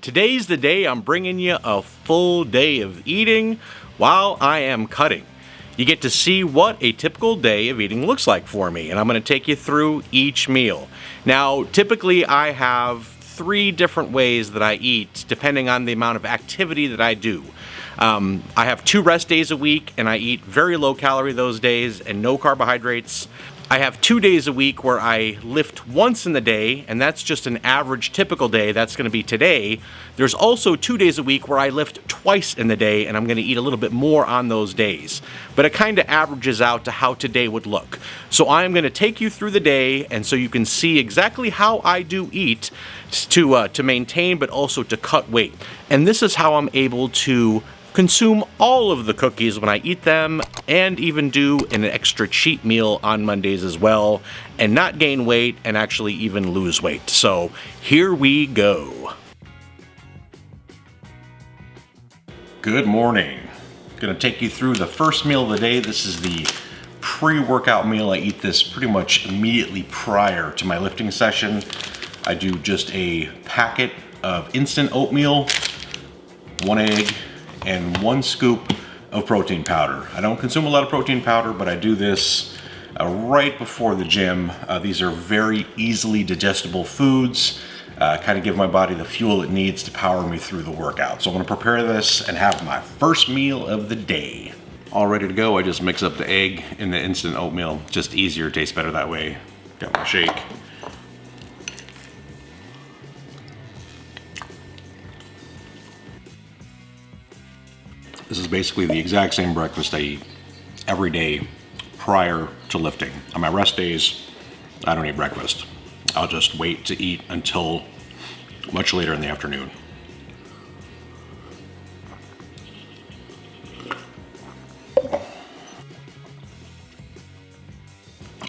Today's the day I'm bringing you a full day of eating while I am cutting. You get to see what a typical day of eating looks like for me, and I'm going to take you through each meal. Now, typically I have 3 different ways that I eat depending on the amount of activity that I do. I have 2 rest days a week, and I eat very low calorie those days and no carbohydrates. I have 2 days a week where I lift once in the day, and that's just an average typical day. That's going to be today. There's also 2 days a week where I lift twice in the day, and I'm going to eat a little bit more on those days. But it kind of averages out to how today would look. So I'm going to take you through the day, and so you can see exactly how I do eat to maintain, but also to cut weight. And this is how I'm able to consume all of the cookies when I eat them, and even do an extra cheat meal on Mondays as well, and not gain weight and actually even lose weight. So here we go. Good morning. Gonna take you through the first meal of the day. This is the pre-workout meal. I eat this pretty much immediately prior to my lifting session. I do just a packet of instant oatmeal, 1 egg, and 1 scoop of protein powder. I don't consume a lot of protein powder, but I do this right before the gym. These are very easily digestible foods, kind of give my body the fuel it needs to power me through the workout. So I'm gonna prepare this and have my first meal of the day. All ready to go. I just mix up the egg in the instant oatmeal. Just easier, tastes better that way. Got my shake. This is basically the exact same breakfast I eat every day prior to lifting. On my rest days, I don't eat breakfast. I'll just wait to eat until much later in the afternoon.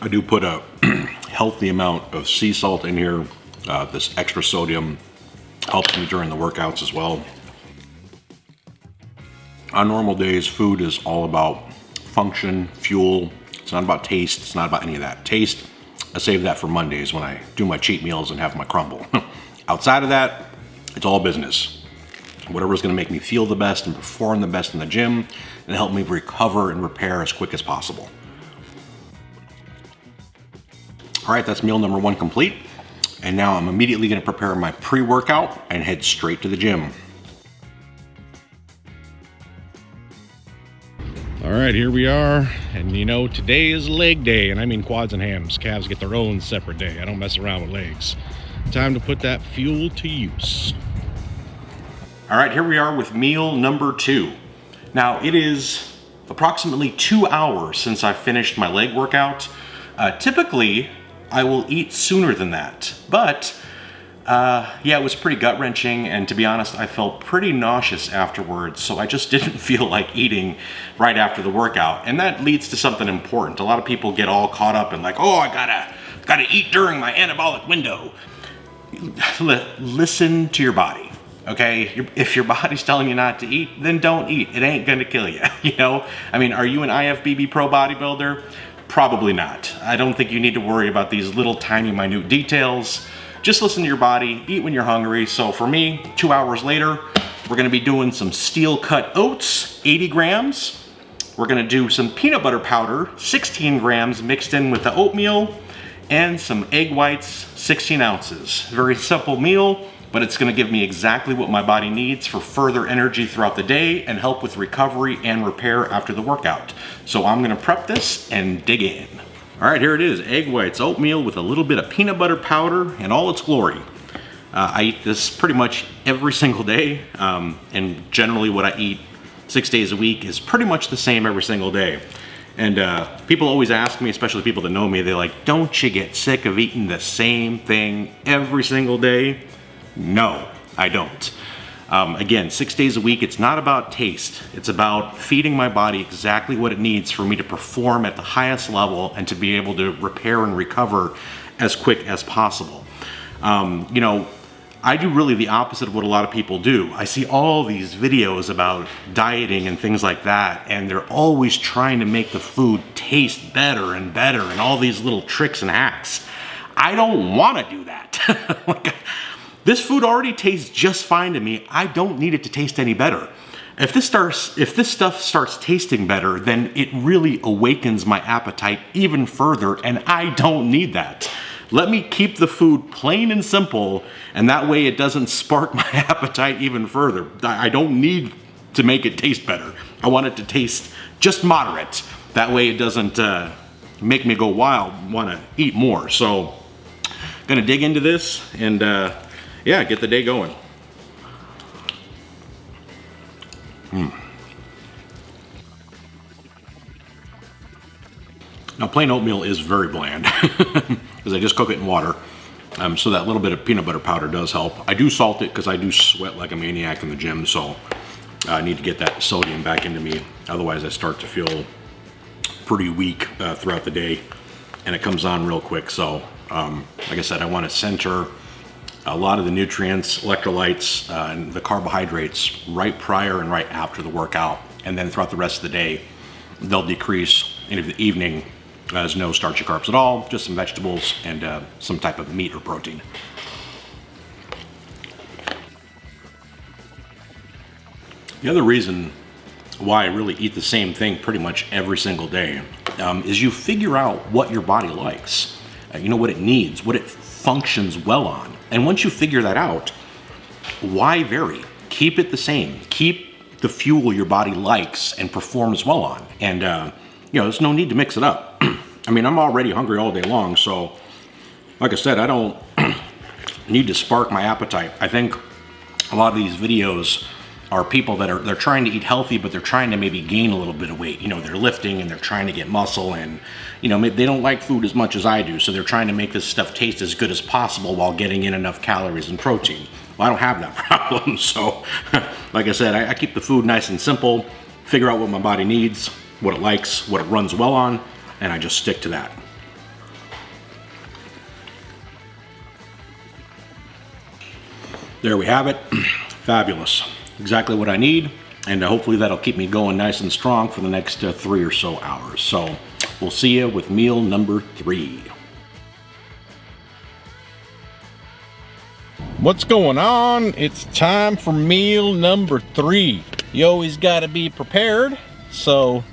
I do put a healthy amount of sea salt in here. This extra sodium helps me during the workouts as well. On normal days, food is all about function, fuel. It's not about taste. It's not about any of that. Taste, I save that for Mondays when I do my cheat meals and have my crumble. Outside of that, it's all business. Whatever's gonna make me feel the best and perform the best in the gym and help me recover and repair as quick as possible. All right, that's meal number 1 complete. And now I'm immediately gonna prepare my pre-workout and head straight to the gym. All right, here we are, and you know, today is leg day, and I mean quads and hams. Calves get their own separate day. I don't mess around with legs. Time to put that fuel to use. All right, here we are with meal number 2. Now, it is approximately 2 hours since I finished my leg workout. Typically, I will eat sooner than that, but yeah, it was pretty gut-wrenching, and to be honest, I felt pretty nauseous afterwards, so I just didn't feel like eating right after the workout, and that leads to something important. A lot of people get all caught up in like, oh, I gotta eat during my anabolic window. Listen to your body, okay? If your body's telling you not to eat, then don't eat. It ain't gonna kill you, you know? I mean, are you an IFBB pro bodybuilder? Probably not. I don't think you need to worry about these little tiny minute details. Just listen to your body, eat when you're hungry. So for me, 2 hours later, we're gonna be doing some steel cut oats, 80 grams. We're gonna do some peanut butter powder, 16 grams mixed in with the oatmeal, and some egg whites, 16 ounces. Very simple meal, but it's gonna give me exactly what my body needs for further energy throughout the day and help with recovery and repair after the workout. So I'm gonna prep this and dig in. All right, here it is, egg whites, oatmeal with a little bit of peanut butter powder in all its glory. I eat this pretty much every single day, and generally what I eat 6 days a week is pretty much the same every single day. And people always ask me, especially people that know me, they're like, don't you get sick of eating the same thing every single day? No, I don't. Again, 6 days a week, it's not about taste. It's about feeding my body exactly what it needs for me to perform at the highest level and to be able to repair and recover as quick as possible. You know, I do really the opposite of what a lot of people do. I see all these videos about dieting and things like that, and they're always trying to make the food taste better and all these little tricks and hacks. I don't want to do that. This food already tastes just fine to me. I don't need it to taste any better. If this stuff starts tasting better, then it really awakens my appetite even further, and I don't need that. Let me keep the food plain and simple, and that way it doesn't spark my appetite even further. I don't need to make it taste better. I want it to taste just moderate. That way it doesn't make me go wild, want to eat more. So, gonna dig into this and yeah, get the day going. Now, plain oatmeal is very bland because I just cook it in water. So that little bit of peanut butter powder does help. I do salt it because I do sweat like a maniac in the gym, so I need to get that sodium back into me. Otherwise, I start to feel pretty weak throughout the day, and it comes on real quick. So, like I said, I want to center a lot of the nutrients, electrolytes, and the carbohydrates right prior and right after the workout, and then throughout the rest of the day, they'll decrease. In the evening, there's no starchy carbs at all, just some vegetables and some type of meat or protein. The other reason why I really eat the same thing pretty much every single day is you figure out what your body likes. You know what it needs, what it functions well on. And once you figure that out, why vary? Keep it the same. Keep the fuel your body likes and performs well on. And you know, there's no need to mix it up. I mean, I'm already hungry all day long, so like I said, I don't need to spark my appetite. I think a lot of these videos are people that they're trying to eat healthy, but they're trying to maybe gain a little bit of weight. You know, they're lifting and they're trying to get muscle, and you know, maybe they don't like food as much as I do, so they're trying to make this stuff taste as good as possible while getting in enough calories and protein. Well, I don't have that problem, so like I said, I keep the food nice and simple, figure out what my body needs, what it likes, what it runs well on, and I just stick to that. There we have it. Fabulous. Exactly what I need, and hopefully that'll keep me going nice and strong for the next 3 or so hours. So we'll see you with meal number 3. What's going on? It's time for meal number 3. You always got to be prepared. So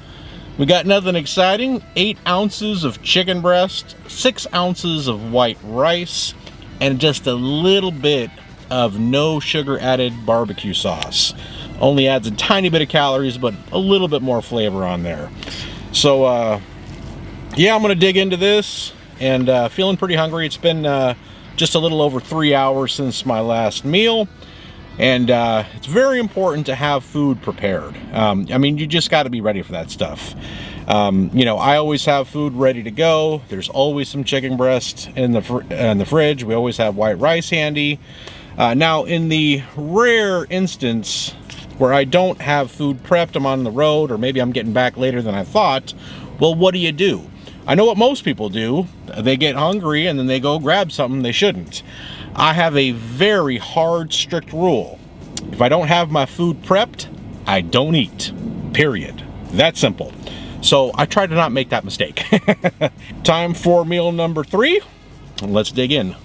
we got nothing exciting. 8 ounces of chicken breast, 6 ounces of white rice, and just a little bit of no sugar added barbecue sauce. Only adds a tiny bit of calories, but a little bit more flavor on there. So yeah, I'm gonna dig into this, and feeling pretty hungry. It's been just a little over 3 hours since my last meal, and it's very important to have food prepared. I mean, you just got to be ready for that stuff. You know, I always have food ready to go. There's always some chicken breast in the fridge. We always have white rice handy. Now, in the rare instance where I don't have food prepped, I'm on the road, or maybe I'm getting back later than I thought, well, what do? I know what most people do. They get hungry and then they go grab something they shouldn't. I have a very hard, strict rule. If I don't have my food prepped, I don't eat. Period. That simple. So I try to not make that mistake. Time for meal number 3. Let's dig in.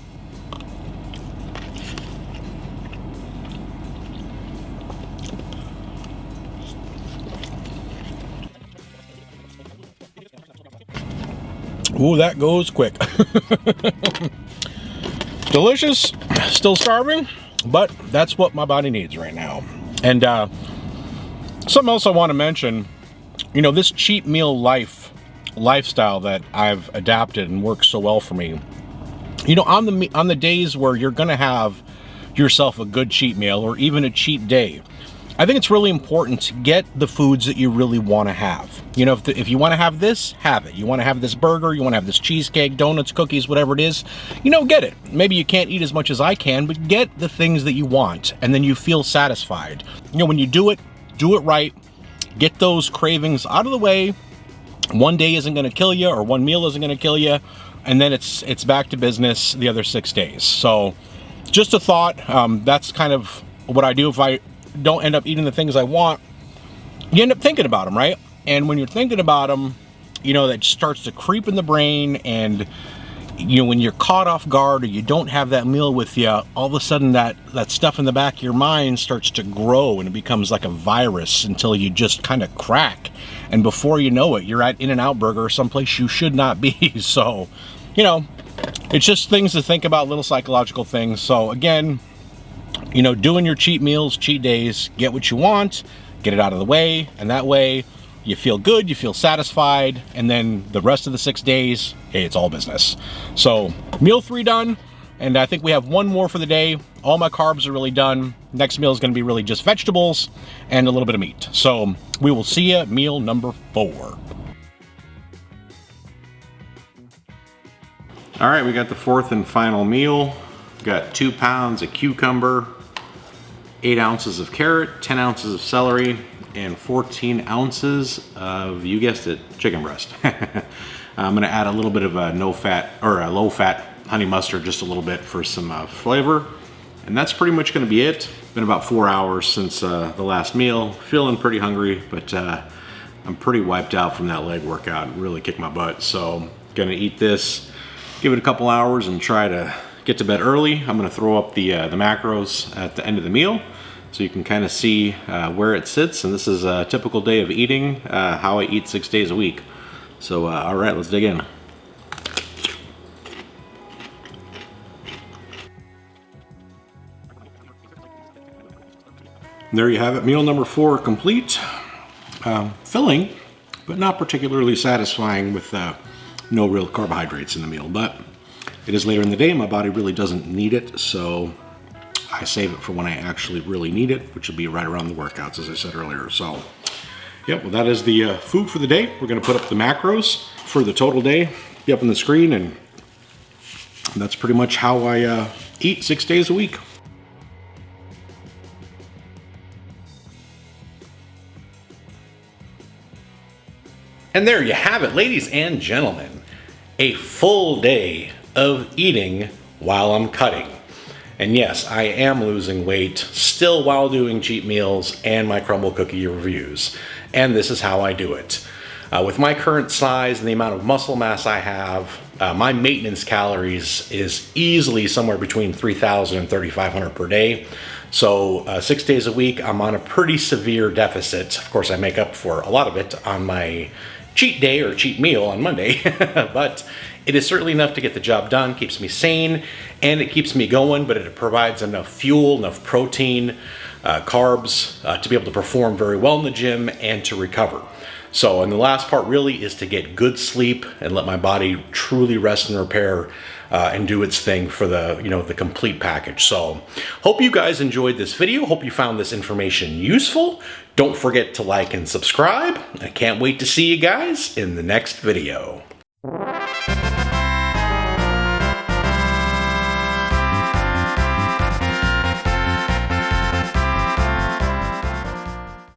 Ooh, that goes quick. Delicious, still starving, but that's what my body needs right now. And something else I want to mention, you know, this cheat meal lifestyle that I've adapted and works so well for me. You know, on the days where you're gonna have yourself a good cheat meal or even a cheat day, I think it's really important to get the foods that you really want to have. You know, if you want to have this, have it. You want to have this burger, you want to have this cheesecake, donuts, cookies, whatever it is, you know, get it. Maybe you can't eat as much as I can, but get the things that you want, and then you feel satisfied. You know, when you do it right, get those cravings out of the way. One day isn't going to kill you, or one meal isn't going to kill you, and then it's back to business the other 6 days. So just a thought. That's kind of what I do. If I don't end up eating the things I want, you end up thinking about them, right? And when you're thinking about them, you know, that starts to creep in the brain, and you know, when you're caught off guard or you don't have that meal with you, all of a sudden that stuff in the back of your mind starts to grow and it becomes like a virus until you just kind of crack. And before you know it, you're at In-N-Out Burger, someplace you should not be. So, you know, it's just things to think about, little psychological things. So again, you know, doing your cheat meals, cheat days, get what you want, get it out of the way, and that way you feel good, you feel satisfied, and then the rest of the 6 days, hey, it's all business. So meal 3 done, and I think we have one more for the day. All my carbs are really done. Next meal is going to be really just vegetables and a little bit of meat. So we will see you at meal number 4. All right, we got the 4th and final meal. Got 2 pounds of cucumber, 8 ounces of carrot, 10 ounces of celery, and 14 ounces of, you guessed it, chicken breast. I'm gonna add a little bit of a no-fat or a low-fat honey mustard, just a little bit for some flavor. And that's pretty much gonna be it. Been about 4 hours since the last meal. Feeling pretty hungry, but I'm pretty wiped out from that leg workout. It really kicked my butt. So gonna eat this, give it a couple hours and try to get to bed early. I'm gonna throw up the macros at the end of the meal so you can kind of see where it sits. And this is a typical day of eating, how I eat 6 days a week. So all right, let's dig in. There you have it, meal number 4 complete. Filling, but not particularly satisfying with no real carbohydrates in the meal. But it is later in the day, my body really doesn't need it, so I save it for when I actually really need it, which will be right around the workouts, as I said earlier. So, yep, well, that is the food for the day. We're gonna put up the macros for the total day, be up on the screen, and that's pretty much how I eat 6 days a week. And there you have it, ladies and gentlemen. A full day of eating while I'm cutting. And yes, I am losing weight still while doing cheat meals and my crumble cookie reviews. And this is how I do it. With my current size and the amount of muscle mass I have, my maintenance calories is easily somewhere between 3,000 and 3,500 per day. So 6 days a week, I'm on a pretty severe deficit. Of course, I make up for a lot of it on my cheat day or cheat meal on Monday, but it is certainly enough to get the job done, keeps me sane, and it keeps me going, but it provides enough fuel, enough protein, carbs to be able to perform very well in the gym and to recover. So, and the last part really is to get good sleep and let my body truly rest and repair and do its thing for the, you know, the complete package. So, hope you guys enjoyed this video. Hope you found this information useful. Don't forget to like and subscribe. I can't wait to see you guys in the next video.